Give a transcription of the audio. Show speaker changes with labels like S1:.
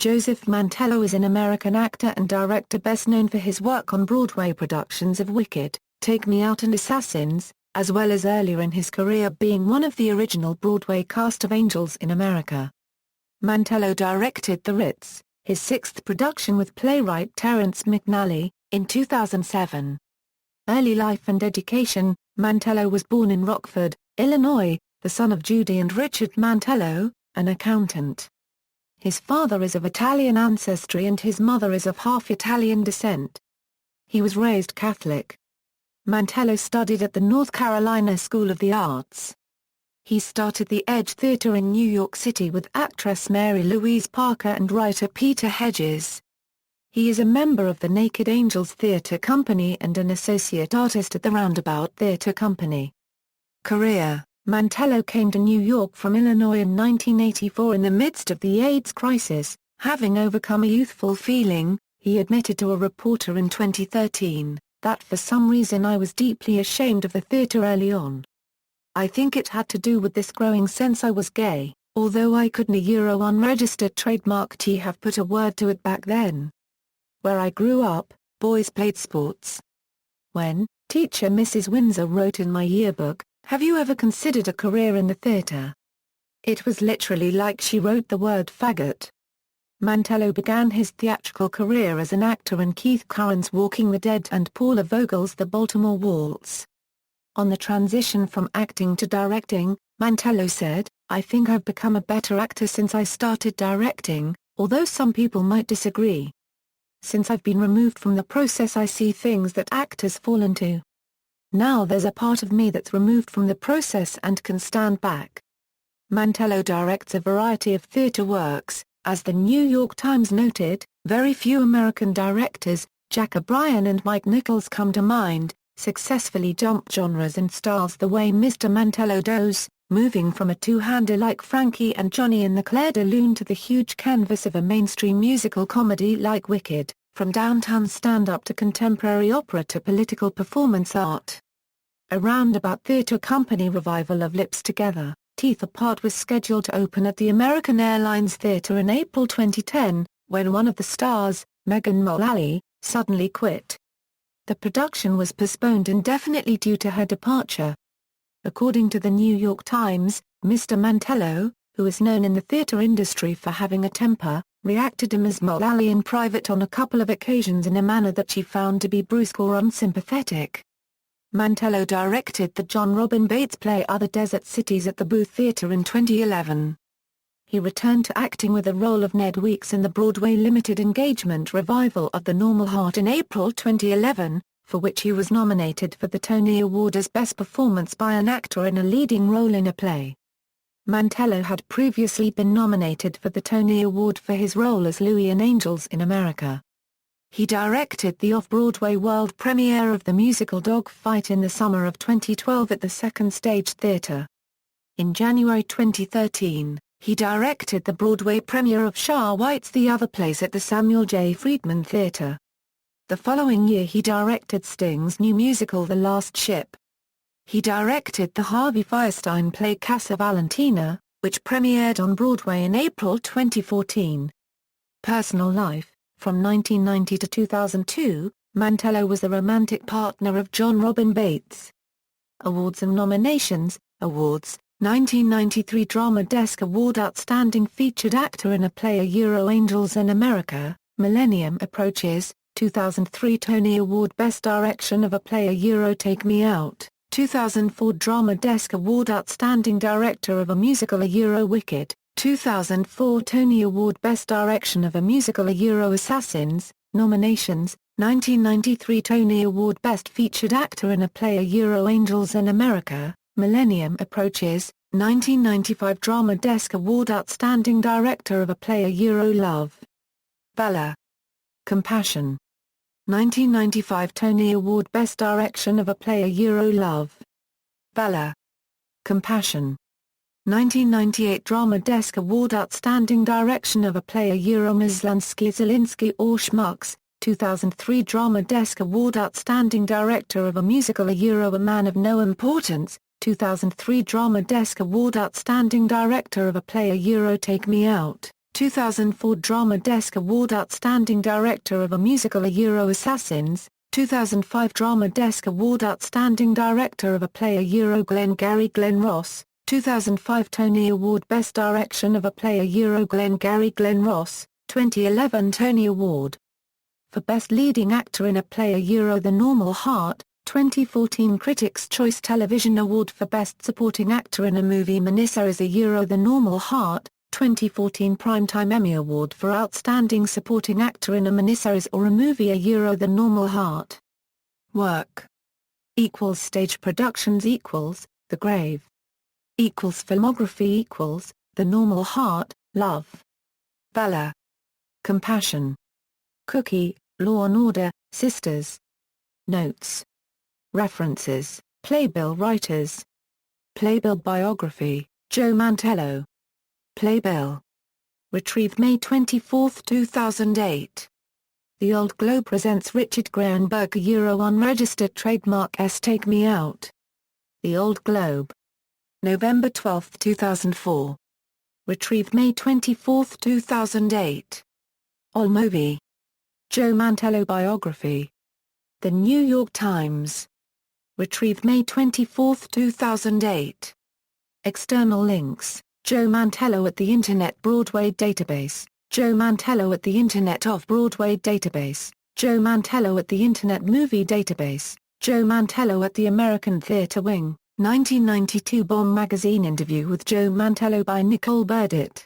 S1: Joseph Mantello is an American actor and director best known for his work on Broadway productions of Wicked, Take Me Out and Assassins, as well as earlier in his career being one of the original Broadway cast of Angels in America. Mantello directed The Ritz, his sixth production with playwright Terrence McNally, in 2007. Early life and education. Mantello was born in Rockford, Illinois, the son of Judy and Richard Mantello, an accountant. His father is of Italian ancestry and his mother is of half-Italian descent. He was raised Catholic. Mantello studied at the North Carolina School of the Arts. He started the Edge Theatre in New York City with actress Mary Louise Parker and writer Peter Hedges. He is a member of the Naked Angels Theatre Company and an associate artist at the Roundabout Theatre Company. Career. Mantello came to New York from Illinois in 1984 in the midst of the AIDS crisis. Having overcome a youthful feeling, he admitted to a reporter in 2013, that for some reason I was deeply ashamed of the theatre early on. I think it had to do with this growing sense I was gay, although I couldn't unregistered trademark T have put a word to it back then. Where I grew up, boys played sports. When, teacher Mrs. Windsor wrote in my yearbook, "Have you ever considered a career in the theatre?" It was literally like she wrote the word faggot. Mantello began his theatrical career as an actor in Keith Curran's Walking the Dead and Paula Vogel's The Baltimore Waltz. On the transition from acting to directing, Mantello said, "I think I've become a better actor since I started directing, although some people might disagree. Since I've been removed from the process I see things that actors fall into. Now there's a part of me that's removed from the process and can stand back." Mantello directs a variety of theatre works. As the New York Times noted, very few American directors, Jack O'Brien and Mike Nichols come to mind, successfully jump genres and styles the way Mr. Mantello does, moving from a two-hander like Frankie and Johnny in the Clair de Lune to the huge canvas of a mainstream musical comedy like Wicked, from downtown stand-up to contemporary opera to political performance art. A Roundabout Theatre Company revival of Lips Together, Teeth Apart was scheduled to open at the American Airlines Theatre in April 2010, when one of the stars, Megan Mullally, suddenly quit. The production was postponed indefinitely due to her departure. According to the New York Times, Mr. Mantello, who is known in the theatre industry for having a temper, reacted to Ms. Mullally in private on a couple of occasions in a manner that she found to be brusque or unsympathetic. Mantello directed the John Robin Bates play Other Desert Cities at the Booth Theatre in 2011. He returned to acting with the role of Ned Weeks in the Broadway limited engagement revival of The Normal Heart in April 2011, for which he was nominated for the Tony Award as Best Performance by an Actor in a Leading Role in a Play. Mantello had previously been nominated for the Tony Award for his role as Louis in Angels in America. He directed the off-Broadway world premiere of the musical Dog Fight in the summer of 2012 at the Second Stage Theatre. In January 2013, he directed the Broadway premiere of Shah White's The Other Place at the Samuel J. Friedman Theatre. The following year he directed Sting's new musical The Last Ship. He directed the Harvey Fierstein play Casa Valentina, which premiered on Broadway in April 2014. Personal life. From 1990 to 2002, Mantello was the romantic partner of John Robin Bates. Awards and nominations. Awards: 1993 Drama Desk Award Outstanding Featured Actor in a Play Angels in America, Millennium Approaches, 2003 Tony Award Best Direction of a Play Take Me Out, 2004 Drama Desk Award Outstanding Director of a Musical Wicked, 2004 Tony Award Best Direction of a Musical Assassins, nominations, 1993 Tony Award Best Featured Actor in a Play Angels in America, Millennium Approaches, 1995 Drama Desk Award Outstanding Director of a Play Love. Bella. Compassion. 1995 Tony Award Best Direction of a Play Love. Bella. Compassion. 1998 Drama Desk Award Outstanding Direction of a Play Myslanski Zielinski or Schmucks, 2003 Drama Desk Award Outstanding Director of a Musical A Man of No Importance, 2003 Drama Desk Award Outstanding Director of a Play Take Me Out, 2004 Drama Desk Award Outstanding Director of a Musical Assassins, 2005 Drama Desk Award Outstanding Director of a Play Glenn Ross, 2005 Tony Award Best Direction of a Play Glenn Ross, 2011 Tony Award for Best Leading Actor in a Play The Normal Heart, 2014 Critics' Choice Television Award for Best Supporting Actor in a Movie Miniseries The Normal Heart, 2014 Primetime Emmy Award for Outstanding Supporting Actor in a Miniseries or a Movie The Normal Heart. Work = Stage productions = The Grave = Filmography = The Normal Heart, Love, Valor, Compassion, Cookie, Law and Order, Sisters. Notes. References, Playbill Writers. Playbill Biography, Joe Mantello. Playbill. Retrieved May 24, 2008. The Old Globe presents Richard Graenberg Unregistered Trademark Take Me Out. The Old Globe. November 12, 2004. Retrieved May 24, 2008. Allmovie. Joe Mantello Biography. The New York Times. Retrieved May 24, 2008. External links, Joe Mantello at the Internet Broadway Database, Joe Mantello at the Internet Off-Broadway Database, Joe Mantello at the Internet Movie Database, Joe Mantello at the American Theatre Wing, 1992 Bomb Magazine interview with Joe Mantello by Nicole Burdett.